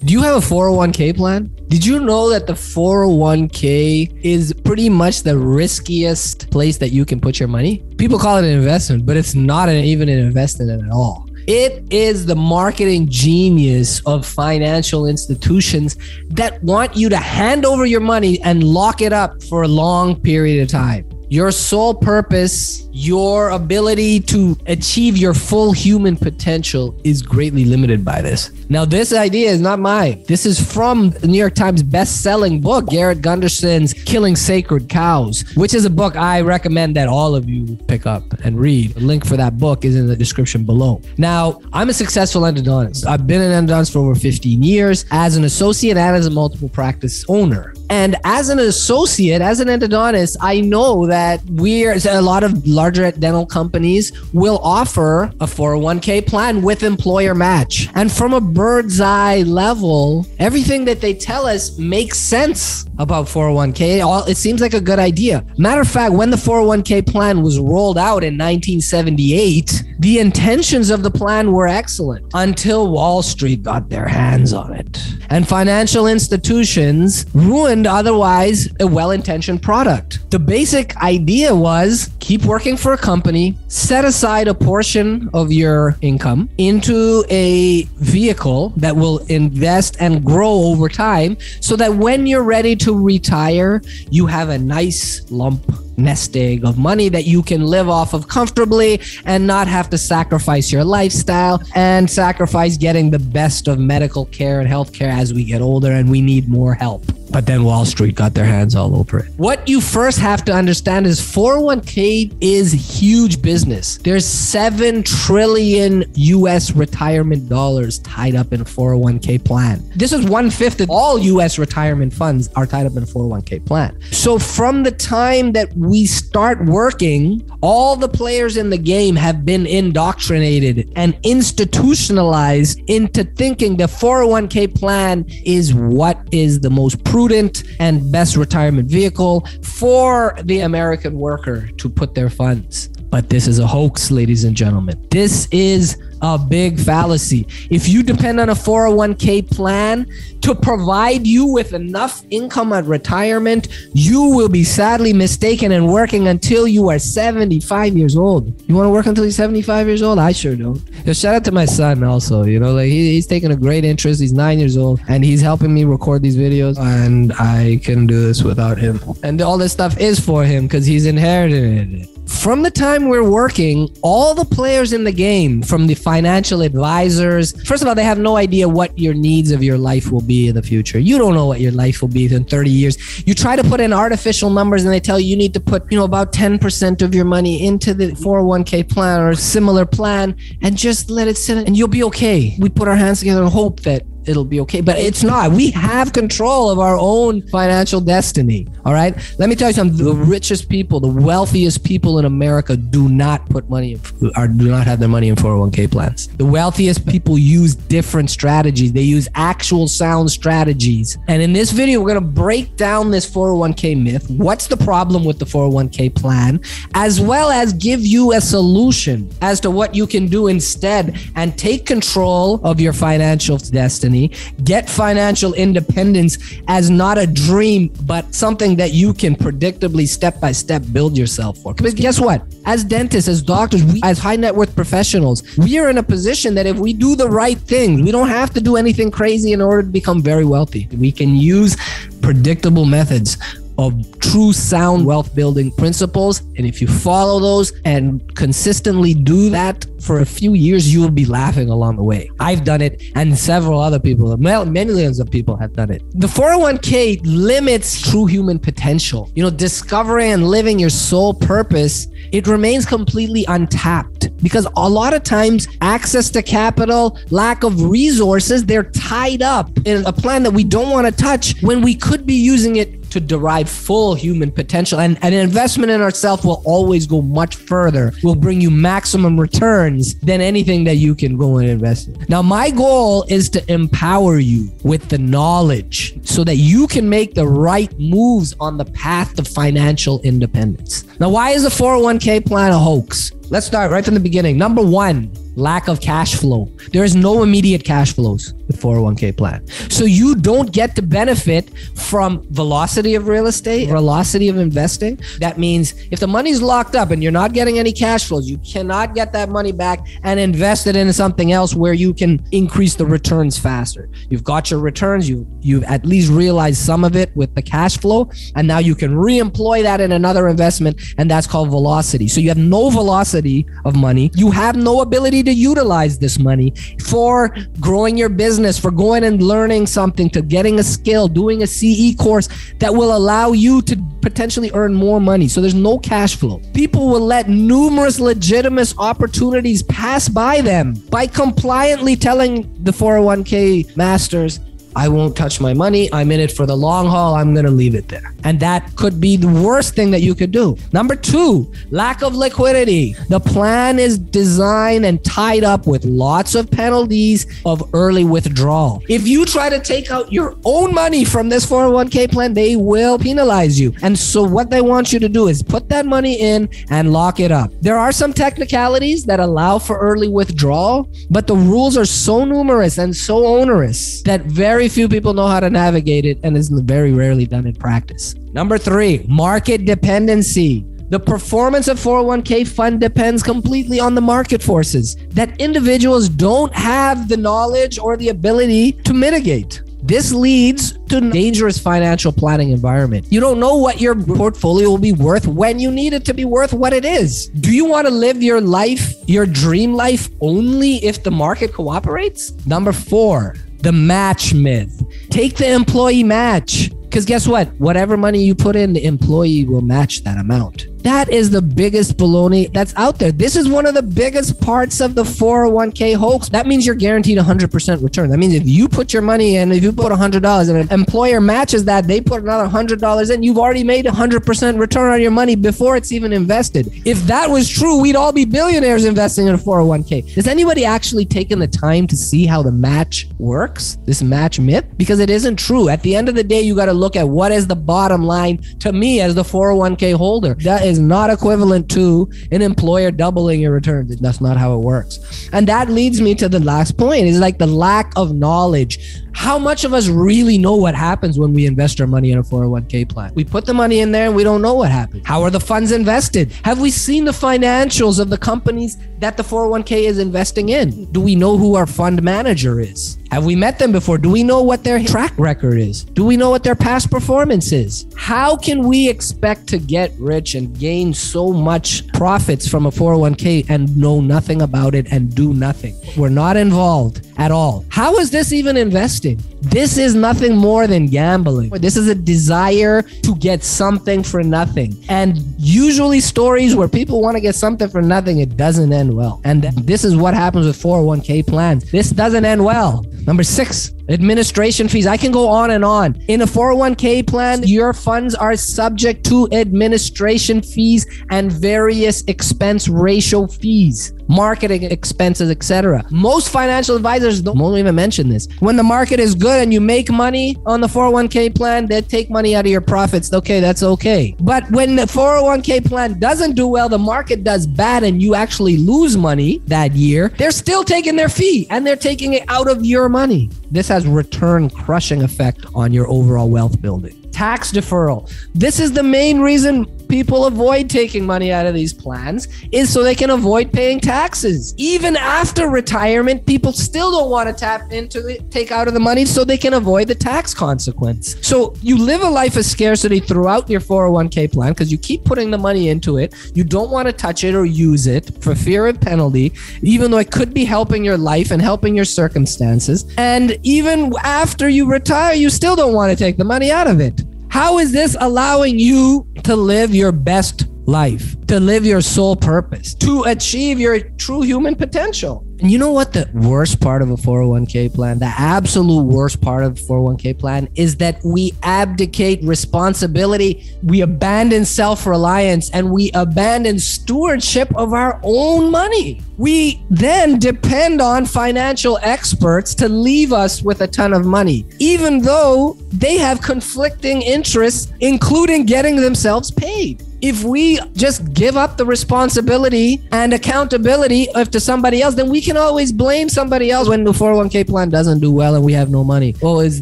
Do you have a 401k plan? Did you know that the 401k is pretty much the riskiest place that you can put your money? People call it an investment, but it's not even an investment at all. It is the marketing genius of financial institutions that want you to hand over your money and lock it up for a long period of time. Your sole purpose, your ability to achieve your full human potential is greatly limited by this. Now, this idea is not mine. This is from the New York Times best-selling book, Garrett Gunderson's Killing Sacred Cows, which is a book I recommend that all of you pick up and read. The link for that book is in the description below. Now, I'm a successful endodontist. I've been an endodontist for over 15 years as an associate and as a multiple practice owner. And as an associate, as an endodontist, I know that a lot of larger dental companies will offer a 401k plan with employer match. And from a bird's eye level, everything that they tell us makes sense about 401k. It seems like a good idea. Matter of fact, when the 401k plan was rolled out in 1978, the intentions of the plan were excellent until Wall Street got their hands on it. And financial institutions ruined otherwise a well-intentioned product. The basic idea was keep working for a company, set aside a portion of your income into a vehicle that will invest and grow over time so that when you're ready to retire, you have a nice lump nest egg of money that you can live off of comfortably and not have to sacrifice your lifestyle and sacrifice getting the best of medical care and healthcare as we get older and we need more help. But then Wall Street got their hands all over it. What you first have to understand is 401k is huge business. There's $7 trillion US retirement dollars tied up in a 401k plan. This is 1/5 of all US retirement funds are tied up in a 401k plan. So from the time that we start working, all the players in the game have been indoctrinated and institutionalized into thinking the 401k plan is what is the most prudent and best retirement vehicle for the American worker to put their funds. But this is a hoax, ladies and gentlemen. This is a big fallacy. If you depend on a 401k plan to provide you with enough income at retirement, you will be sadly mistaken and working until you are 75 years old. You want to work until you're 75 years old? I sure don't. Shout out to my son also. He's taking a great interest. He's 9 years old and he's helping me record these videos, and I couldn't do this without him. And all this stuff is for him because he's inherited it. From the time we're working, all the players in the game, from the financial advisors, first of all, they have no idea what your needs of your life will be in the future. You don't know what your life will be in 30 years. You try to put in artificial numbers and they tell you need to put, about 10% of your money into the 401k plan or a similar plan and just let it sit and you'll be okay. We put our hands together and hope that it'll be okay, but it's not. We have control of our own financial destiny. All right. Let me tell you something. The richest people, the wealthiest people in America do not put money or do not have their money in 401k plans. The wealthiest people use different strategies. They use actual sound strategies. And in this video, we're going to break down this 401k myth. What's the problem with the 401k plan, as well as give you a solution as to what you can do instead and take control of your financial destiny. Get financial independence as not a dream, but something that you can predictably step by step build yourself for. Because guess what? As dentists, as doctors, as high net worth professionals, we are in a position that if we do the right things, we don't have to do anything crazy in order to become very wealthy. We can use predictable methods of true sound wealth building principles. And if you follow those and consistently do that for a few years, you will be laughing along the way. I've done it and several other people, millions of people have done it. The 401k limits true human potential. Discovering and living your sole purpose, it remains completely untapped because a lot of times access to capital, lack of resources, they're tied up in a plan that we don't want to touch when we could be using it to derive full human potential. And an investment in ourselves will always go much further, will bring you maximum returns than anything that you can go and invest in. Now, my goal is to empower you with the knowledge so that you can make the right moves on the path to financial independence. Now, why is a 401k plan a hoax? Let's start right from the beginning. Number one, lack of cash flow. There is no immediate cash flows. The 401k plan. So you don't get to benefit from velocity of real estate, velocity of investing. That means if the money's locked up and you're not getting any cash flows, you cannot get that money back and invest it into something else where you can increase the returns faster. You've got your returns, you've at least realized some of it with the cash flow, and now you can re-employ that in another investment, and that's called velocity. So you have no velocity of money. You have no ability to utilize this money for growing your business, for going and learning something, to getting a skill, doing a CE course that will allow you to potentially earn more money. So there's no cash flow. People will let numerous legitimate opportunities pass by them by compliantly telling the 401k masters, I won't touch my money. I'm in it for the long haul. I'm going to leave it there. And that could be the worst thing that you could do. Number two, lack of liquidity. The plan is designed and tied up with lots of penalties of early withdrawal. If you try to take out your own money from this 401k plan, they will penalize you. And so what they want you to do is put that money in and lock it up. There are some technicalities that allow for early withdrawal, but the rules are so numerous and so onerous that very few people know how to navigate it, and it's very rarely done in practice. Number three, market dependency. The performance of 401k fund depends completely on the market forces that individuals don't have the knowledge or the ability to mitigate. This leads to a dangerous financial planning environment. You don't know what your portfolio will be worth when you need it to be worth what it is. Do you want to live your life, your dream life, only if the market cooperates? Number four, the match myth. Take the employee match. Because guess what? Whatever money you put in, the employee will match that amount. That is the biggest baloney that's out there. This is one of the biggest parts of the 401k hoax. That means you're guaranteed 100% return. That means if you put your money in, if you put $100 and an employer matches that, they put another $100 in, you've already made 100% return on your money before it's even invested. If that was true, we'd all be billionaires investing in a 401k. Has anybody actually taken the time to see how the match works? This match myth? Because it isn't true. At the end of the day, you got to look at what is the bottom line to me as the 401k holder. That is not equivalent to an employer doubling your returns. That's not how it works. And that leads me to the last point, is like the lack of knowledge. How much of us really know what happens when we invest our money in a 401k plan? We put the money in there and we don't know what happens. How are the funds invested? Have we seen the financials of the companies that the 401k is investing in? Do we know who our fund manager is? Have we met them before? Do we know what their track record is? Do we know what their past performance is? How can we expect to get rich and gain so much profits from a 401k and know nothing about it and do nothing? We're not involved at all. How is this even investing? This is nothing more than gambling. This is a desire to get something for nothing. And usually stories where people want to get something for nothing, it doesn't end well. And this is what happens with 401k plans. This doesn't end well. Number six, administration fees. I can go on and on. In a 401k plan, your funds are subject to administration fees and various expense ratio fees, marketing expenses, etc. Most financial advisors won't even mention this. When the market is good and you make money on the 401k plan, they take money out of your profits. Okay, that's okay. But when the 401k plan doesn't do well, the market does bad and you actually lose money that year, they're still taking their fee and they're taking it out of your money. This has return crushing effect on your overall wealth building. Tax deferral. This is the main reason people avoid taking money out of these plans, is so they can avoid paying taxes. Even after retirement, people still don't want to tap into it, take out of the money so they can avoid the tax consequence. So you live a life of scarcity throughout your 401k plan because you keep putting the money into it. You don't want to touch it or use it for fear of penalty, even though it could be helping your life and helping your circumstances. And even after you retire, you still don't want to take the money out of it. How is this allowing you to live your best life, to live your sole purpose, to achieve your true human potential? And you know what the worst part of a 401k plan, the absolute worst part of a 401k plan, is that we abdicate responsibility, we abandon self-reliance, and we abandon stewardship of our own money. We then depend on financial experts to leave us with a ton of money, even though they have conflicting interests, including getting themselves paid. If we just give up the responsibility and accountability to somebody else, then we can always blame somebody else when the 401k plan doesn't do well and we have no money. Well, it's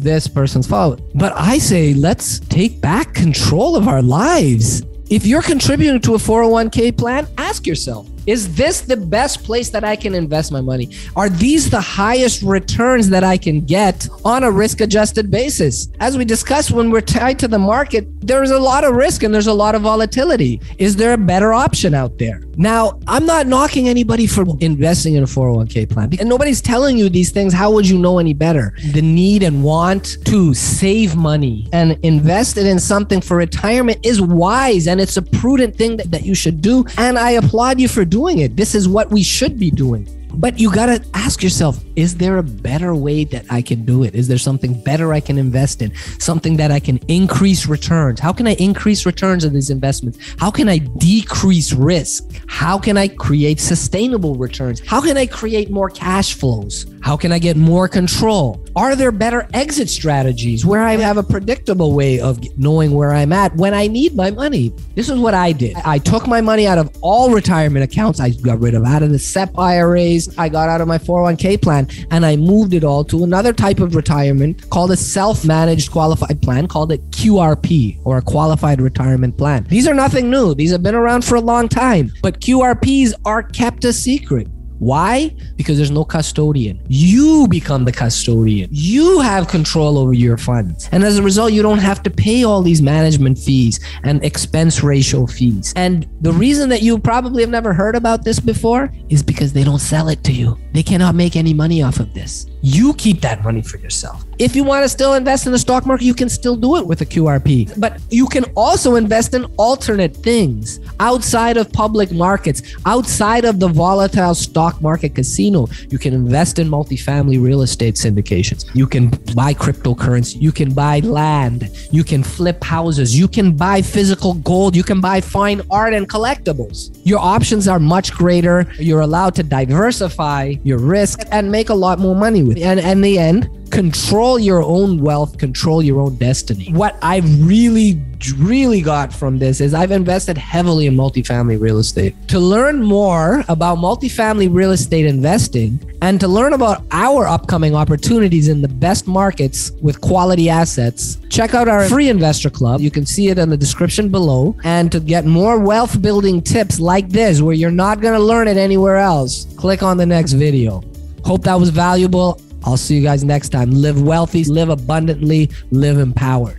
this person's fault. But I say, let's take back control of our lives. If you're contributing to a 401k plan, ask yourself, is this the best place that I can invest my money? Are these the highest returns that I can get on a risk-adjusted basis? As we discussed, when we're tied to the market, there's a lot of risk and there's a lot of volatility. Is there a better option out there? Now, I'm not knocking anybody for investing in a 401k plan, and nobody's telling you these things. How would you know any better? The need and want to save money and invest it in something for retirement is wise, and it's a prudent thing that you should do. And I applaud you for doing it. This is what we should be doing. But you got to ask yourself, is there a better way that I can do it? Is there something better I can invest in? Something that I can increase returns? How can I increase returns on these investments? How can I decrease risk? How can I create sustainable returns? How can I create more cash flows? How can I get more control? Are there better exit strategies where I have a predictable way of knowing where I'm at when I need my money? This is what I did. I took my money out of all retirement accounts. I got rid of out of the SEP IRAs. I got out of my 401k plan and I moved it all to another type of retirement called a self-managed qualified plan, called a QRP, or a qualified retirement plan. These are nothing new. These have been around for a long time, but QRPs are kept a secret. Why? Because there's no custodian. You become the custodian. You have control over your funds. And as a result, you don't have to pay all these management fees and expense ratio fees. And the reason that you probably have never heard about this before is because they don't sell it to you. They cannot make any money off of this. You keep that money for yourself. If you want to still invest in the stock market, you can still do it with a QRP. But you can also invest in alternate things outside of public markets, outside of the volatile stock market casino. You can invest in multifamily real estate syndications. You can buy cryptocurrency. You can buy land. You can flip houses. You can buy physical gold. You can buy fine art and collectibles. Your options are much greater. You're allowed to diversify your risk and make a lot more money with it. And in the end, control your own wealth, control your own destiny. What I've really got from this is I've invested heavily in multifamily real estate. To learn more about multifamily real estate investing and to learn about our upcoming opportunities in the best markets with quality assets, check out our free investor club. You can see it in the description below. And to get more wealth building tips like this, where you're not going to learn it anywhere else, click on the next video. Hope that was valuable. I'll see you guys next time. Live wealthy, live abundantly, live empowered.